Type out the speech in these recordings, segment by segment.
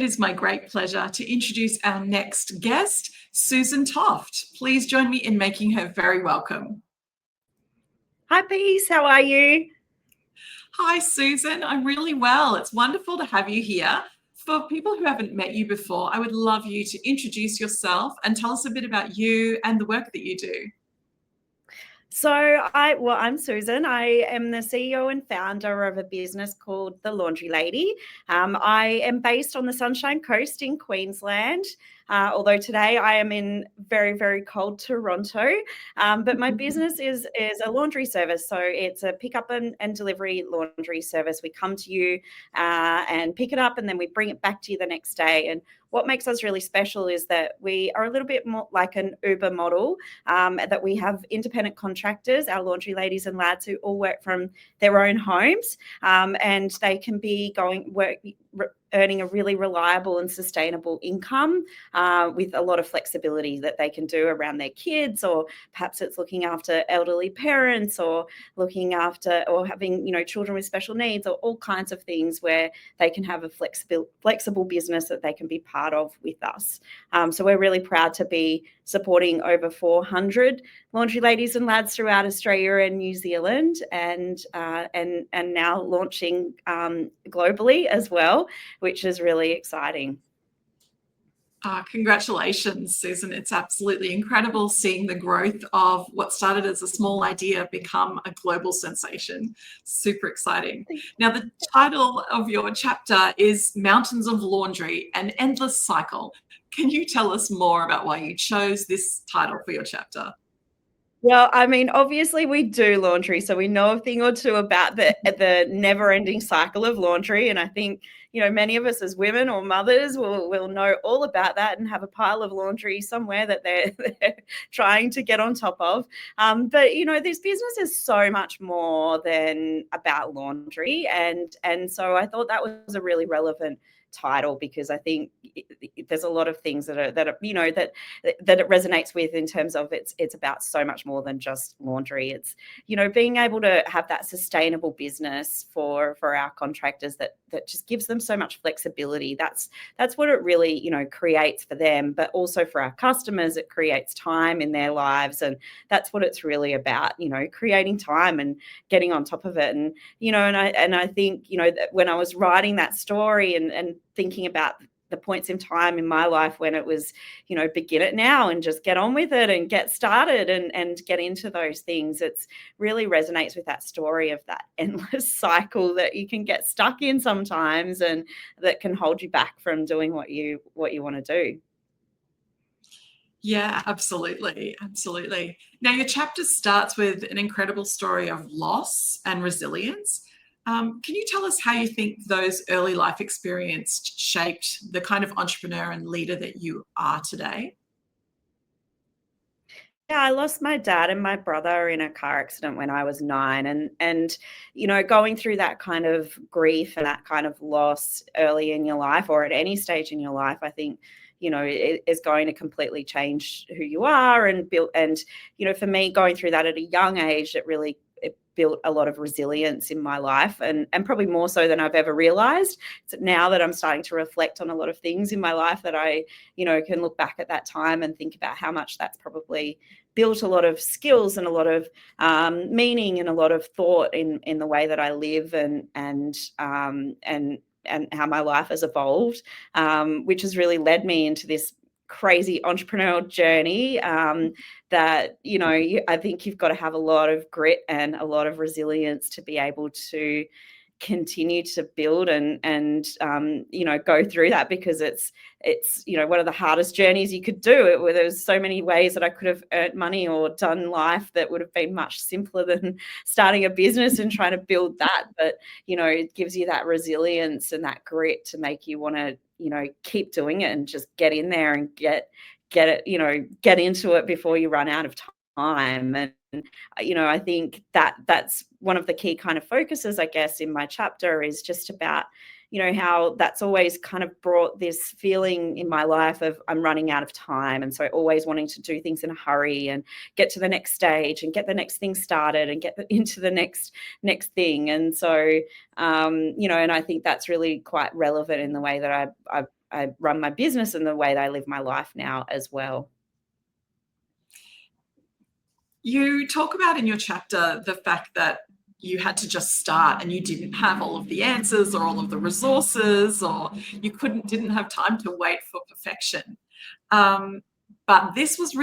is my great pleasure to introduce our next guest, Susan Toft. Please join me in making her very welcome. Hi, Peace. How are you? Hi, Susan. I'm really well. It's wonderful to have you here. For people who haven't met you before, I would love you to introduce yourself and tell us a bit about you and the work that you do. I'm Susan. I am the CEO and founder of a business called The Laundry Lady. I am based on the Sunshine Coast in Queensland, although today I am in very, very cold Toronto. But my business is a laundry service. So it's a pickup and delivery laundry service. We come to you and pick it up, and then we bring it back to you the next day. And what makes us really special is that we are a little bit more like an Uber model, that we have independent contractors, our laundry ladies and lads, who all work from their own homes, and they can be earning a really reliable and sustainable income, with a lot of flexibility that they can do around their kids, or perhaps it's looking after elderly parents, or looking after or having children with special needs, or all kinds of things where they can have a flexible business that they can be part of with us. So we're really proud to be supporting over 400 laundry ladies and lads throughout Australia and New Zealand, and now launching globally as well, which is really exciting. Congratulations, Susan. It's absolutely incredible seeing the growth of what started as a small idea become a global sensation. Super exciting. Now, the title of your chapter is Mountains of Laundry, an Endless Cycle. Can you tell us more about why you chose this title for your chapter? Well, I mean, obviously we do laundry, so we know a thing or two about the never-ending cycle of laundry. And I think, many of us as women or mothers will know all about that and have a pile of laundry somewhere that they're trying to get on top of. But this business is so much more than about laundry, and so I thought that was a really relevant title, because I think there's a lot of things that it resonates with, in terms of it's about so much more than just laundry. It's being able to have that sustainable business for our contractors that just gives them so much flexibility. That's what it really creates for them, but also for our customers, it creates time in their lives, and that's what it's really about, creating time and getting on top of it. And I think that when I was writing that story and thinking about the points in time in my life when it was, begin it now and just get on with it and get started and get into those things, it's really resonates with that story of that endless cycle that you can get stuck in sometimes, and that can hold you back from doing what you want to do. Yeah, absolutely. Absolutely. Now, your chapter starts with an incredible story of loss and resilience. Can you tell us how you think those early life experiences shaped the kind of entrepreneur and leader that you are today? Yeah, I lost my dad and my brother in a car accident when I was 9, and going through that kind of grief and that kind of loss early in your life, or at any stage in your life, I think it is going to completely change who you are and build. And for me, going through that at a young age, it built a lot of resilience in my life, and probably more so than I've ever realized. It's now that I'm starting to reflect on a lot of things in my life that I can look back at that time and think about how much that's probably built a lot of skills and a lot of meaning and a lot of thought in the way that I live, and how my life has evolved, which has really led me into this crazy entrepreneurial journey, that I think you've got to have a lot of grit and a lot of resilience to be able to continue to build and go through that, because it's one of the hardest journeys you could do. There's so many ways that I could have earned money or done life that would have been much simpler than starting a business and trying to build that. But it gives you that resilience and that grit to make you want to keep doing it and just get in there and get it, get into it before you run out of time. And I think that's one of the key kind of focuses, I guess, in my chapter, is just about how that's always kind of brought this feeling in my life of I'm running out of time, and so always wanting to do things in a hurry and get to the next stage and get the next thing started and get into the next thing. And so and I think that's really quite relevant in the way that I run my business and the way that I live my life now as well. You talk about in your chapter the fact that you had to just start and you didn't have all of the answers or all of the resources, or you didn't have time to wait for perfection. But this was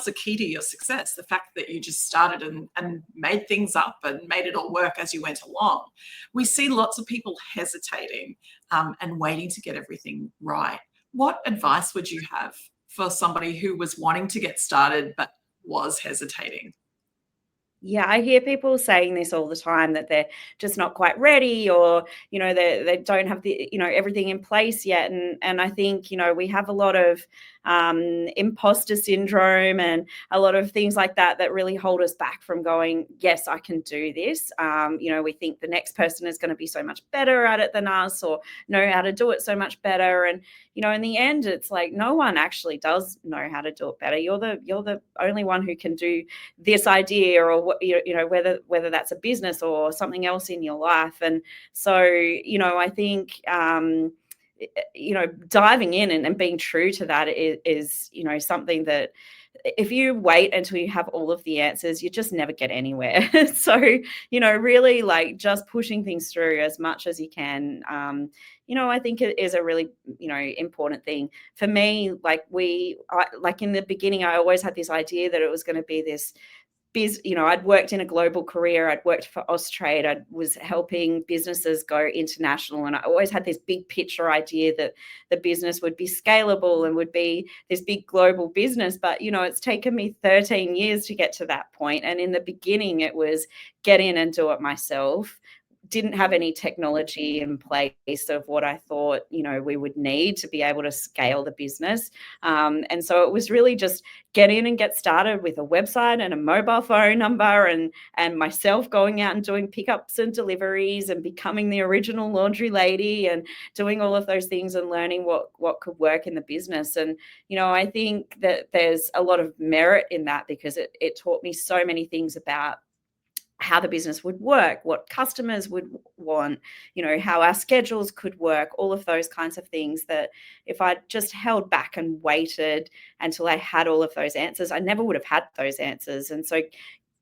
a key to your success, the fact that you just started and made things up and made it all work as you went along. We see lots of people hesitating and waiting to get everything right. What advice would you have for somebody who was wanting to get started but was hesitating? Yeah, I hear people saying this all the time, that they're just not quite ready, or, they don't have the, everything in place yet. And I think, we have a lot of imposter syndrome and a lot of things like that that really hold us back from going, yes, I can do this. We think the next person is going to be so much better at it than us, or know how to do it so much better. And, in the end, it's like no one actually does know how to do it better. You're the only one who can do this idea, or whether that's a business or something else in your life. And so, I think diving in and being true to that is something that, if you wait until you have all of the answers, you just never get anywhere. So, really, like, just pushing things through as much as you can, I think it is a really, important thing. For me, like in the beginning, I always had this idea that it was going to be this I'd worked in a global career. I'd worked for Austrade. I was helping businesses go international. And I always had this big picture idea that the business would be scalable and would be this big global business. But, it's taken me 13 years to get to that point. And in the beginning, it was get in and do it myself. Didn't have any technology in place of what I thought, we would need to be able to scale the business. And so it was really just get in and get started with a website and a mobile phone number, and myself going out and doing pickups and deliveries and becoming the original laundry lady and doing all of those things and learning what could work in the business. And, I think that there's a lot of merit in that, because it taught me so many things about how the business would work, what customers would want, how our schedules could work, all of those kinds of things that if I just held back and waited until I had all of those answers, I never would have had those answers. And so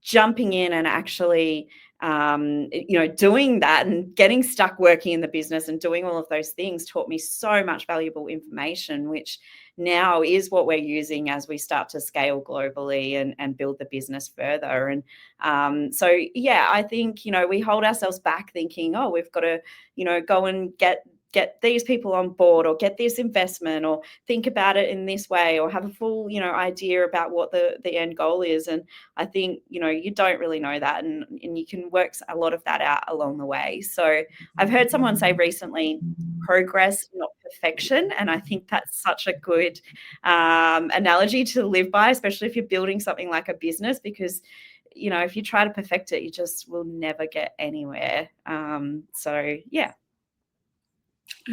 jumping in and actually, doing that and getting stuck working in the business and doing all of those things taught me so much valuable information, which now is what we're using as we start to scale globally and build the business further. And so, yeah, I think, we hold ourselves back thinking, oh, we've got to, go and get these people on board, or get this investment, or think about it in this way, or have a full, idea about what the end goal is. And I think, you don't really know that, and you can work a lot of that out along the way. So I've heard someone say recently, progress, not perfection. And I think that's such a good analogy to live by, especially if you're building something like a business, because if you try to perfect it, you just will never get anywhere. So yeah.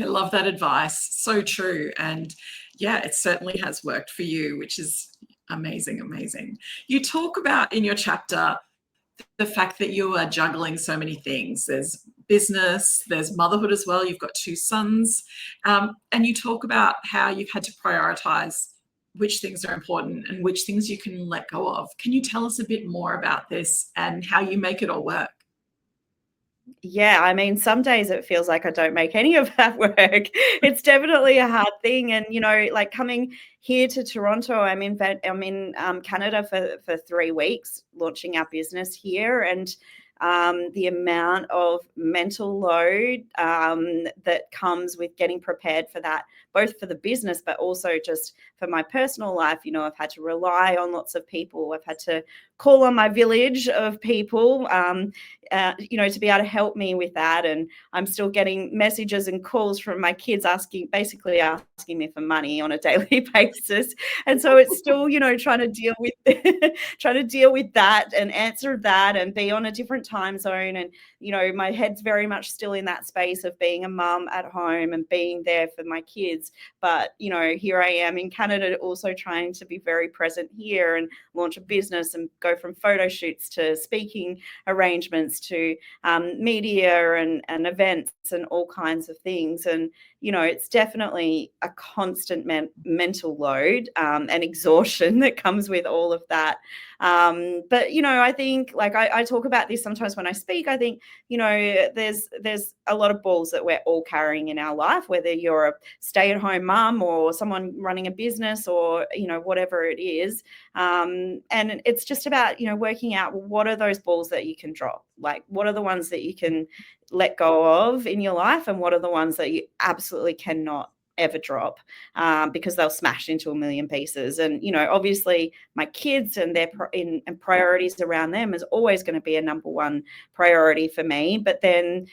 I love that advice. So true. And yeah, it certainly has worked for you, which is amazing, amazing. You talk about in your chapter the fact that you are juggling so many things. There's business, there's motherhood as well. You've got 2 sons. And you talk about how you've had to prioritize which things are important and which things you can let go of. Can you tell us a bit more about this and how you make it all work? Yeah, I mean, some days it feels like I don't make any of that work. It's definitely a hard thing. And, like coming here to Toronto, I'm in Canada for 3 weeks, launching our business here. And the amount of mental load that comes with getting prepared for that, both for the business, but also just for my personal life. I've had to rely on lots of people. I've had to call on my village of people, to be able to help me with that. And I'm still getting messages and calls from my kids basically asking me for money on a daily basis. And so it's still, trying to deal with that and answer that and be on a different time zone. And, my head's very much still in that space of being a mum at home and being there for my kids. But, here I am in Canada Canada, also trying to be very present here and launch a business and go from photo shoots to speaking arrangements to media and events and all kinds of things. And, you know, it's definitely a constant mental load and exhaustion that comes with all of that. But, you know, I think, like, I talk about this sometimes when I speak. I think, you know, there's a lot of balls that we're all carrying in our life, whether you're a stay-at-home mum or someone running a business or, you know, whatever it is. And it's just about, you know, working out what are those balls that you can drop? Like, what are the ones that you can let go of in your life, and what are the ones that you absolutely cannot ever drop, because they'll smash into a million pieces. And, you know, obviously my kids and their and priorities around them is always going to be a number one priority for me. But then,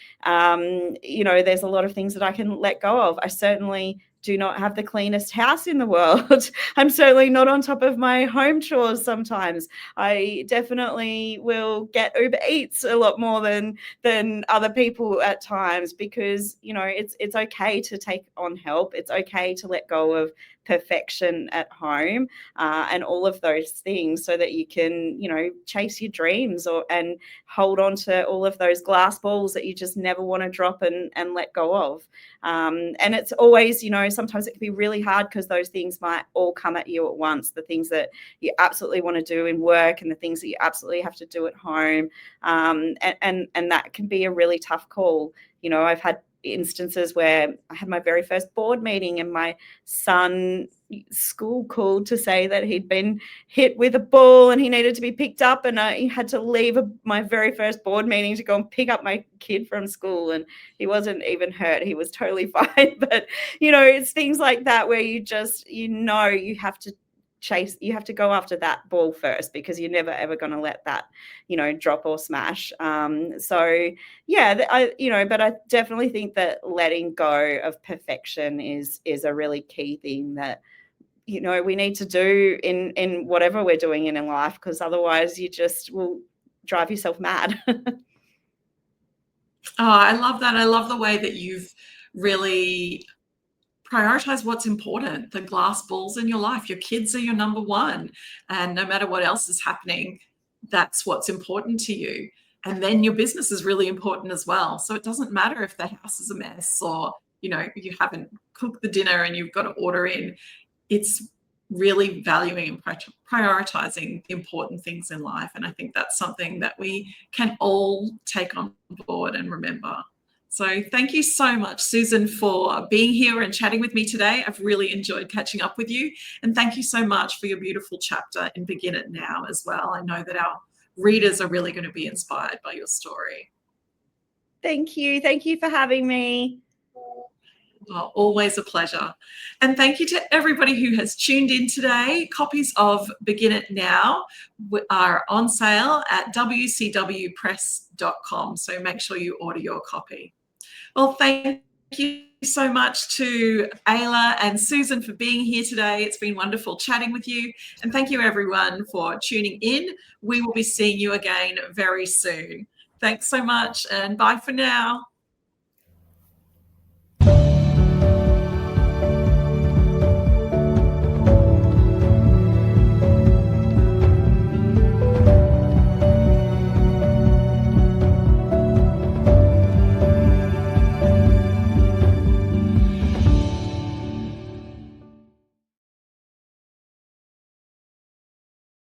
you know, there's a lot of things that I can let go of. I certainly do not have the cleanest house in the world. I'm certainly not on top of my home chores sometimes. I definitely will get Uber Eats a lot more than other people at times, because, you know, it's okay to take on help. It's okay to let go of perfection at home, and all of those things, so that you can, you know, chase your dreams and hold on to all of those glass balls that you just never want to drop and let go of. And it's always, you know, sometimes it can be really hard because those things might all come at you at once. The things that you absolutely want to do in work and the things that you absolutely have to do at home. And that can be a really tough call. You know, I've had instances where I had my very first board meeting and my son school called to say that he'd been hit with a ball and he needed to be picked up, and I had to leave my very first board meeting to go and pick up my kid from school, and he wasn't even hurt. He was totally fine. But, you know, it's things like that where you just, you know, you have to go after that ball first, because you're never ever going to let that, you know, drop or smash. So yeah, but I definitely think that letting go of perfection is a really key thing that, you know, we need to do in whatever we're doing in life, because otherwise you just will drive yourself mad. Oh, I love that. I love the way that you've really prioritize what's important. The glass balls in your life. Your kids are your number one. And no matter what else is happening, that's what's important to you. And then your business is really important as well. So it doesn't matter if the house is a mess, or, you know, you haven't cooked the dinner and you've got to order in. It's really valuing and prioritizing important things in life. And I think that's something that we can all take on board and remember. So thank you so much, Susan, for being here and chatting with me today. I've really enjoyed catching up with you. And thank you so much for your beautiful chapter in Begin It Now as well. I know that our readers are really going to be inspired by your story. Thank you. Thank you for having me. Well, always a pleasure. And thank you to everybody who has tuned in today. Copies of Begin It Now are on sale at wcwpress.com. So make sure you order your copy. Well, thank you so much to Ayla and Susan for being here today. It's been wonderful chatting with you. And thank you, everyone, for tuning in. We will be seeing you again very soon. Thanks so much, and bye for now.